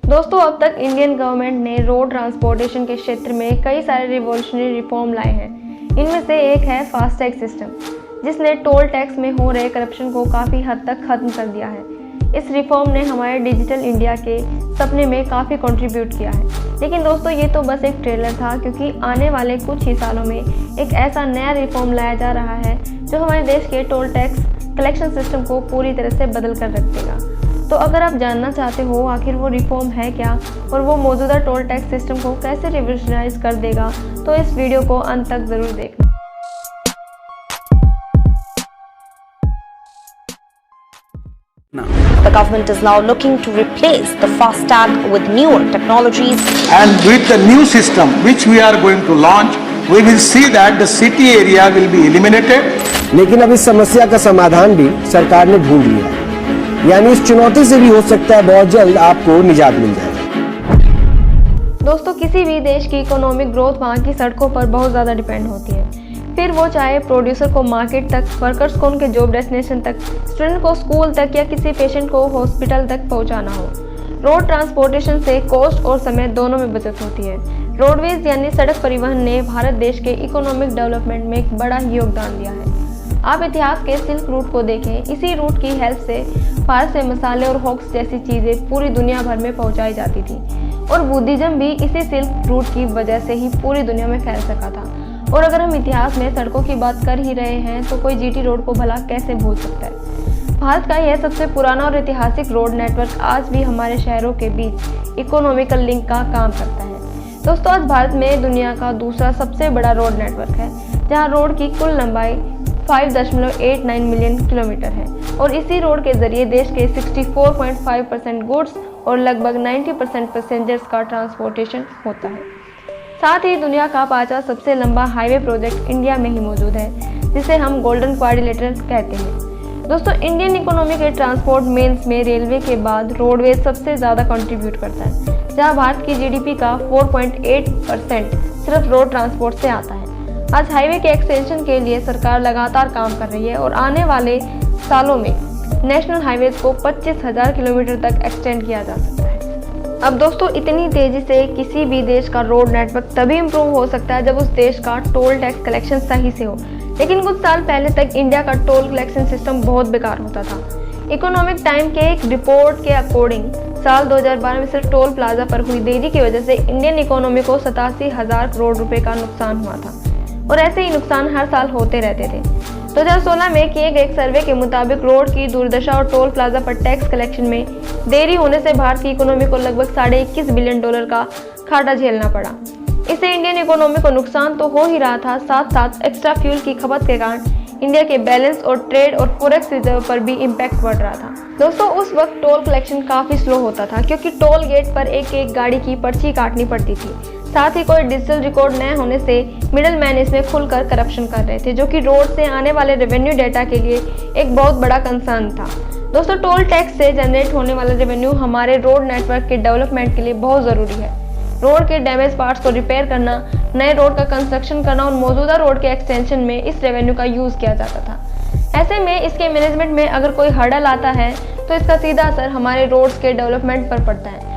दोस्तों, अब तक इंडियन गवर्नमेंट ने रोड ट्रांसपोर्टेशन के क्षेत्र में कई सारे रिवॉल्यूशनरी रिफॉर्म लाए हैं। इनमें से एक है फास्टैग सिस्टम, जिसने टोल टैक्स में हो रहे करप्शन को काफ़ी हद तक खत्म कर दिया है। इस रिफॉर्म ने हमारे डिजिटल इंडिया के सपने में काफ़ी कंट्रीब्यूट किया है। लेकिन दोस्तों, ये तो बस एक ट्रेलर था, क्योंकि आने वाले कुछ ही सालों में एक ऐसा नया रिफॉर्म लाया जा रहा है जो हमारे देश के टोल टैक्स कलेक्शन सिस्टम को पूरी तरह से बदल कर रख देगा। तो अगर आप जानना चाहते हो आखिर वो रिफॉर्म है क्या और वो मौजूदा टोल टैक्स सिस्टम को कैसे रिवॉल्यूशनाइज कर देगा, तो इस वीडियो को अंत तक ज़रूर देखना। The government is now looking to replace the FASTag with newer technologies. And with the new system which we are going to launch, we will see that the city area will be eliminated. लेकिन अब इस समस्या का समाधान भी सरकार ने ढूंढ लिया है, यानी इस चुनौती से भी हो सकता है बहुत जल्द आपको निजात मिल जाए। दोस्तों, किसी भी देश की इकोनॉमिक ग्रोथ वहाँ की सड़कों पर बहुत ज़्यादा डिपेंड होती है। फिर वो चाहे प्रोड्यूसर को मार्केट तक, वर्कर्स को उनके जॉब डेस्टिनेशन तक, स्टूडेंट को स्कूल तक या किसी पेशेंट को हॉस्पिटल तक पहुंचाना हो। रोड ट्रांसपोर्टेशन से कॉस्ट और समय दोनों में बचत होती है। रोडवेज यानी सड़क परिवहन ने भारत देश के इकोनॉमिक डेवलपमेंट में एक बड़ा ही योगदान दिया है। आप इतिहास के सिल्क रूट को देखें, इसी रूट की हेल्प से भारत से मसाले और हॉक्स जैसी चीज़ें पूरी दुनिया भर में पहुंचाई जाती थी, और बुद्धिज्म भी इसी सिल्क रूट की वजह से ही पूरी दुनिया में फैल सका था। और अगर हम इतिहास में सड़कों की बात कर ही रहे हैं तो कोई जीटी रोड को भला कैसे भूल सकता है। भारत का यह सबसे पुराना और ऐतिहासिक रोड नेटवर्क आज भी हमारे शहरों के बीच इकोनॉमिकल लिंक का काम करता है। दोस्तों, आज भारत में दुनिया का दूसरा सबसे बड़ा रोड नेटवर्क है, जहां रोड की कुल लंबाई 5.89 मिलियन किलोमीटर है, और इसी रोड के जरिए देश के 64.5% गुड्स और लगभग 90% पैसेंजर्स का ट्रांसपोर्टेशन होता है। साथ ही दुनिया का 5वां सबसे लंबा हाईवे प्रोजेक्ट इंडिया में ही मौजूद है, जिसे हम गोल्डन क्वाड्रिलेटरल कहते हैं। दोस्तों, इंडियन इकोनॉमी के ट्रांसपोर्ट मेन्स में रेलवे के बाद रोडवेज सबसे ज़्यादा कंट्रीब्यूट करता है, जहां भारत की जीडीपी का 4.8% सिर्फ रोड ट्रांसपोर्ट से आता है। आज हाईवे के एक्सटेंशन के लिए सरकार लगातार काम कर रही है, और आने वाले सालों में नेशनल हाईवेज को 25,000 किलोमीटर तक एक्सटेंड किया जा सकता है। अब दोस्तों, इतनी तेजी से किसी भी देश का रोड नेटवर्क तभी इम्प्रूव हो सकता है जब उस देश का टोल टैक्स कलेक्शन सही से हो। लेकिन कुछ साल पहले तक इंडिया का टोल कलेक्शन सिस्टम बहुत बेकार होता था। इकोनॉमिक टाइम के एक रिपोर्ट के अकॉर्डिंग साल 2012 में सिर्फ टोल प्लाजा पर हुई देरी की वजह से इंडियन इकोनॉमी को 87,000 करोड़ रुपए का नुकसान हुआ था, और ऐसे ही नुकसान हर साल होते रहते थे। 2016 में किए गए एक सर्वे के मुताबिक रोड की दुर्दशा और टोल प्लाजा पर टैक्स कलेक्शन में देरी होने से भारत की इकोनॉमी को लगभग $21.5 बिलियन का घाटा झेलना पड़ा। इससे इंडियन इकोनॉमी को नुकसान तो हो ही रहा था, साथ साथ एक्स्ट्रा फ्यूल की खपत के कारण इंडिया के बैलेंस और ट्रेड और फॉरेक्स रिजर्व पर भी इम्पैक्ट बढ़ रहा था। दोस्तों, उस वक्त टोल कलेक्शन काफ़ी स्लो होता था, क्योंकि टोल गेट पर एक एक गाड़ी की पर्ची काटनी पड़ती थी। साथ ही कोई डिजिटल रिकॉर्ड न होने से मिडल मैन इसमें खुलकर करप्शन कर रहे थे, जो कि रोड से आने वाले रेवेन्यू डेटा के लिए एक बहुत बड़ा कंसर्न था। दोस्तों, टोल टैक्स से जनरेट होने वाला रेवेन्यू हमारे रोड नेटवर्क के डेवलपमेंट के लिए बहुत ज़रूरी है। रोड के डैमेज पार्ट्स को रिपेयर करना, नए रोड का कंस्ट्रक्शन करना और मौजूदा रोड के एक्सटेंशन में इस रेवेन्यू का यूज़ किया जाता था। ऐसे में इसके मैनेजमेंट में अगर कोई हर्डल आता है तो इसका सीधा असर हमारे रोड्स के डेवलपमेंट पर पड़ता है।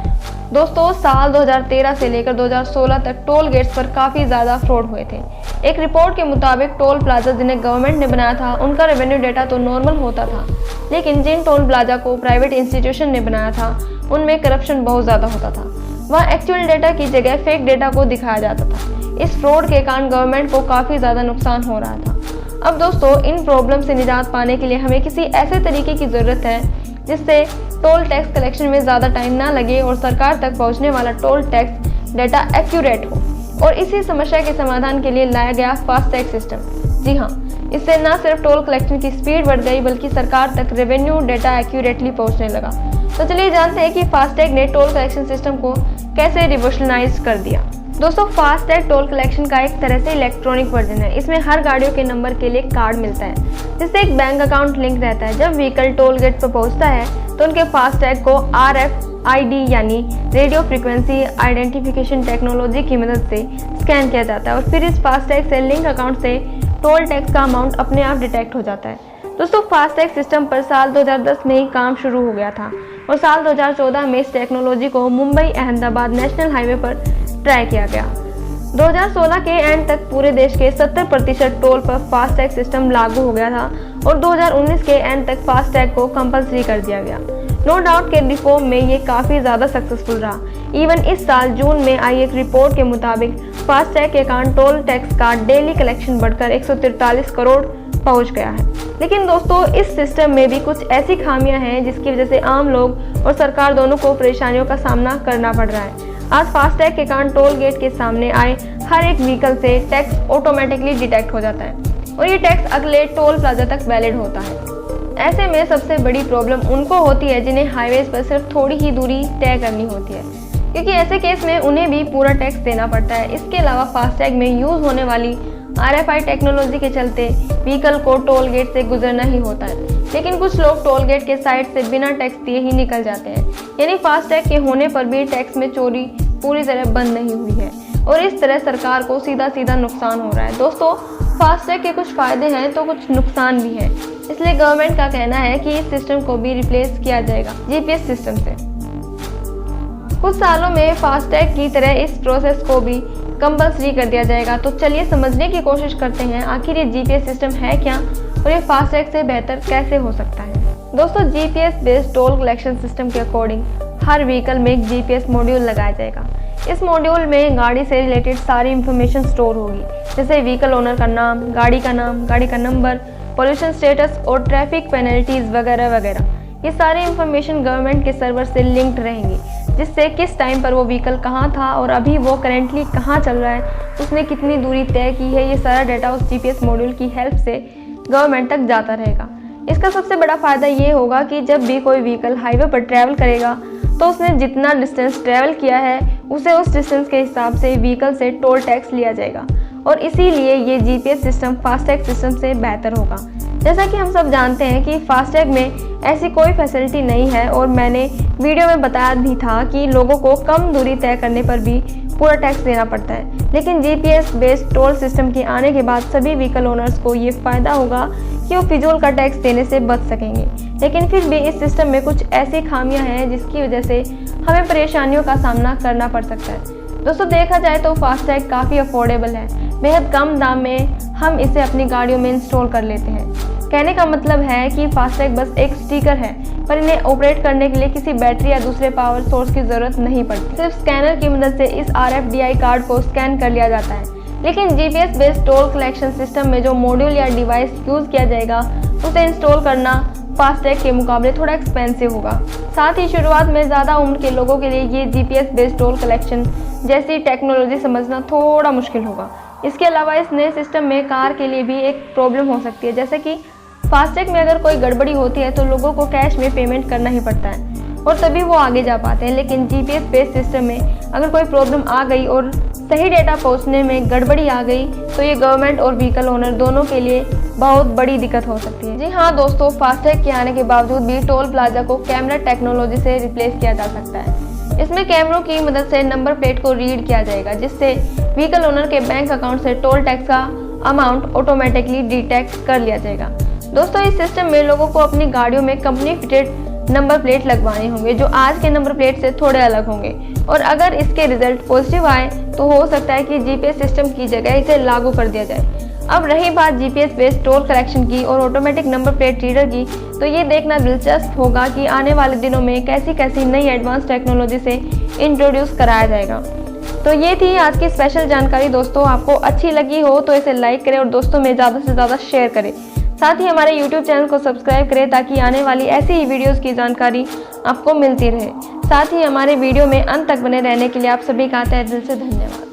दोस्तों, साल 2013 से लेकर 2016 तक टोल गेट्स पर काफ़ी ज़्यादा फ्रॉड हुए थे। एक रिपोर्ट के मुताबिक टोल प्लाजा जिन्हें गवर्नमेंट ने बनाया था, उनका रेवेन्यू डेटा तो नॉर्मल होता था, लेकिन जिन टोल प्लाजा को प्राइवेट इंस्टीट्यूशन ने बनाया था उनमें करप्शन बहुत ज़्यादा होता था। वहाँ एक्चुअल डेटा की जगह फेक डेटा को दिखाया जाता था। इस फ्रॉड के कारण गवर्नमेंट को काफ़ी ज़्यादा नुकसान हो रहा था। अब दोस्तों, इन प्रॉब्लम से निजात पाने के लिए हमें किसी ऐसे तरीके की ज़रूरत है जिससे टोल टैक्स कलेक्शन में ज़्यादा टाइम ना लगे और सरकार तक पहुंचने वाला टोल टैक्स डेटा एक्यूरेट हो। और इसी समस्या के समाधान के लिए लाया गया फास्टैग सिस्टम। जी हाँ, इससे न सिर्फ टोल कलेक्शन की स्पीड बढ़ गई, बल्कि सरकार तक रेवेन्यू डेटा एक्यूरेटली पहुंचने लगा। तो चलिए जानते हैं कि फास्टैग ने टोल कलेक्शन सिस्टम को कैसे रिवॉल्यूशनाइज कर दिया। दोस्तों, फास्टैग टोल कलेक्शन का एक तरह से इलेक्ट्रॉनिक वर्जन है। इसमें हर गाड़ियों के नंबर के लिए कार्ड मिलता है, जिससे एक बैंक अकाउंट लिंक रहता है। जब व्हीकल टोल गेट पर पहुंचता है तो उनके फास्टैग को RFID यानी रेडियो फ्रीक्वेंसी आइडेंटिफिकेशन टेक्नोलॉजी की मदद से स्कैन किया जाता है, और फिर इस फास्टैग से लिंक अकाउंट से टोल टैक्स का अमाउंट अपने आप डिटेक्ट हो जाता है। दोस्तों फास्टैग सिस्टम पर साल 2010 में ही काम शुरू हो गया था और साल 2014 में इस टेक्नोलॉजी को मुंबई अहमदाबाद नेशनल हाईवे पर ट्राई किया गया। 2016 के एंड तक पूरे देश के 70% टोल पर फास्टैग सिस्टम लागू हो गया था और 2019 के एंड तक फास्टैग को कंपलसरी कर दिया गया। नो डाउट के रिफॉर्म में ये काफ़ी ज़्यादा सक्सेसफुल रहा। इवन इस साल जून में आई एक रिपोर्ट के मुताबिक फास्टैग के कारण टोल टैक्स का डेली कलेक्शन बढ़कर 143 करोड़ पहुंच गया है। लेकिन दोस्तों इस सिस्टम में भी कुछ ऐसी खामियां हैं जिसकी वजह से आम लोग और सरकार दोनों को परेशानियों का सामना करना पड़ रहा है। आज फास्टैग के कारण टोल गेट के सामने आए हर एक व्हीकल से टैक्स ऑटोमेटिकली डिटेक्ट हो जाता है और ये टैक्स अगले टोल प्लाजा तक वैलिड होता है। ऐसे में सबसे बड़ी प्रॉब्लम उनको होती है जिन्हें हाईवेज पर सिर्फ थोड़ी ही दूरी तय करनी होती है, क्योंकि ऐसे केस में उन्हें भी पूरा टैक्स देना पड़ता है। इसके अलावा फास्टैग में यूज होने वाली RFI टेक्नोलॉजी के चलते व्हीकल को टोल गेट से गुजरना ही होता है, लेकिन कुछ लोग टोल गेट के साइड से बिना टैक्स दिए ही निकल जाते हैं। यानी फास्टैग के होने पर भी टैक्स में चोरी पूरी तरह बंद नहीं हुई है और इस तरह सरकार को सीधा सीधा नुकसान हो रहा है। दोस्तों फास्टैग के कुछ फायदे हैं तो कुछ नुकसान भी है, इसलिए गवर्नमेंट का कहना है कि इस सिस्टम को भी रिप्लेस किया जाएगा GPS सिस्टम से। कुछ सालों में फास्टैग की तरह इस प्रोसेस को भी कंपलसरी कर दिया जाएगा। तो चलिए समझने की कोशिश करते हैं आखिर ये GPS सिस्टम है क्या और ये फास्टैग से बेहतर कैसे हो सकता है। दोस्तों GPS based toll collection system के अकॉर्डिंग हर व्हीकल में एक GPS मॉड्यूल लगाया जाएगा। इस मॉड्यूल में गाड़ी से रिलेटेड सारी इंफॉर्मेशन स्टोर होगी, जैसे व्हीकल ओनर का नाम, गाड़ी का नंबर, पोल्यूशन स्टेटस और ट्रैफिक पेनल्टीज वगैरह वगैरह। ये सारी इंफॉर्मेशन गवर्नमेंट के सर्वर से लिंक्ड रहेंगी, जिससे किस टाइम पर वो व्हीकल कहाँ था और अभी वो करेंटली कहाँ चल रहा है, उसने कितनी दूरी तय की है, ये सारा डाटा उस GPS मॉड्यूल की हेल्प से गवर्नमेंट तक जाता रहेगा। इसका सबसे बड़ा फ़ायदा ये होगा कि जब भी कोई व्हीकल हाईवे पर ट्रैवल करेगा तो उसने जितना डिस्टेंस ट्रैवल किया है उसे उस डिस्टेंस के हिसाब से व्हीकल से टोल टैक्स लिया जाएगा और इसीलिए ये GPS सिस्टम फास्टैग सिस्टम से बेहतर होगा। जैसा कि हम सब जानते हैं कि फास्टैग में ऐसी कोई फैसिलिटी नहीं है और मैंने वीडियो में बताया भी था कि लोगों को कम दूरी तय करने पर भी पूरा टैक्स देना पड़ता है। लेकिन GPS बेस्ड टोल सिस्टम के आने के बाद सभी व्हीकल ओनर्स को ये फ़ायदा होगा कि वो फिजूल का टैक्स देने से बच सकेंगे। लेकिन फिर भी इस सिस्टम में कुछ ऐसी खामियां हैं जिसकी वजह से हमें परेशानियों का सामना करना पड़ सकता है। दोस्तों देखा जाए तो फास्टैग काफ़ी अफोर्डेबल है, बेहद कम दाम में हम इसे अपनी गाड़ियों में इंस्टॉल कर लेते हैं। कहने का मतलब है कि फास्टैग बस एक स्टिकर है, पर इन्हें ऑपरेट करने के लिए किसी बैटरी या दूसरे पावर सोर्स की ज़रूरत नहीं पड़ती। सिर्फ स्कैनर की मदद से इस RFID कार्ड को स्कैन कर लिया जाता है। लेकिन GPS based toll collection system में जो मॉड्यूल या डिवाइस यूज़ किया जाएगा उसे इंस्टॉल करना फास्टैग के मुकाबले थोड़ा एक्सपेंसिव होगा। साथ ही शुरुआत में ज़्यादा उम्र के लोगों के लिए ये GPS बेस्ड टोल कलेक्शन जैसी टेक्नोलॉजी समझना थोड़ा मुश्किल होगा। इसके अलावा इस नए सिस्टम में कार के लिए भी एक प्रॉब्लम हो सकती है, जैसे कि फास्टैग में अगर कोई गड़बड़ी होती है तो लोगों को कैश में पेमेंट करना ही पड़ता है और तभी वो आगे जा पाते हैं। लेकिन GPS बेस्ड सिस्टम में अगर कोई प्रॉब्लम आ गई और सही डेटा पहुंचने में गड़बड़ी आ गई तो ये गवर्नमेंट और व्हीकल ओनर दोनों के लिए बहुत बड़ी दिक्कत हो सकती है। जी हाँ दोस्तों, फास्टैग के आने के बावजूद भी टोल प्लाजा को कैमरा टेक्नोलॉजी से रिप्लेस किया जा सकता है। इसमें कैमरों की मदद से नंबर प्लेट को रीड किया जाएगा, जिससे व्हीकल ओनर के बैंक अकाउंट से टोल टैक्स का अमाउंट ऑटोमेटिकली डिटेक्ट कर लिया जाएगा। दोस्तों इस सिस्टम में लोगों को अपनी गाड़ियों में कंपनी फिटेड नंबर प्लेट लगवाने होंगे जो आज के नंबर प्लेट से थोड़े अलग होंगे और अगर इसके रिजल्ट पॉजिटिव आए तो हो सकता है कि GPS सिस्टम की जगह इसे लागू कर दिया जाए। अब रही बात GPS बेस्ड टोल कलेक्शन की और ऑटोमेटिक नंबर प्लेट रीडर की, तो ये देखना दिलचस्प होगा कि आने वाले दिनों में कैसी कैसी नई एडवांस टेक्नोलॉजी से इंट्रोड्यूस कराया जाएगा। तो ये थी आज की स्पेशल जानकारी। दोस्तों आपको अच्छी लगी हो तो इसे लाइक करें और दोस्तों में ज़्यादा से ज़्यादा शेयर करें। साथ ही हमारे YouTube चैनल को सब्सक्राइब करें ताकि आने वाली ऐसी ही वीडियोस की जानकारी आपको मिलती रहे। साथ ही हमारे वीडियो में अंत तक बने रहने के लिए आप सभी का तहे दिल से धन्यवाद।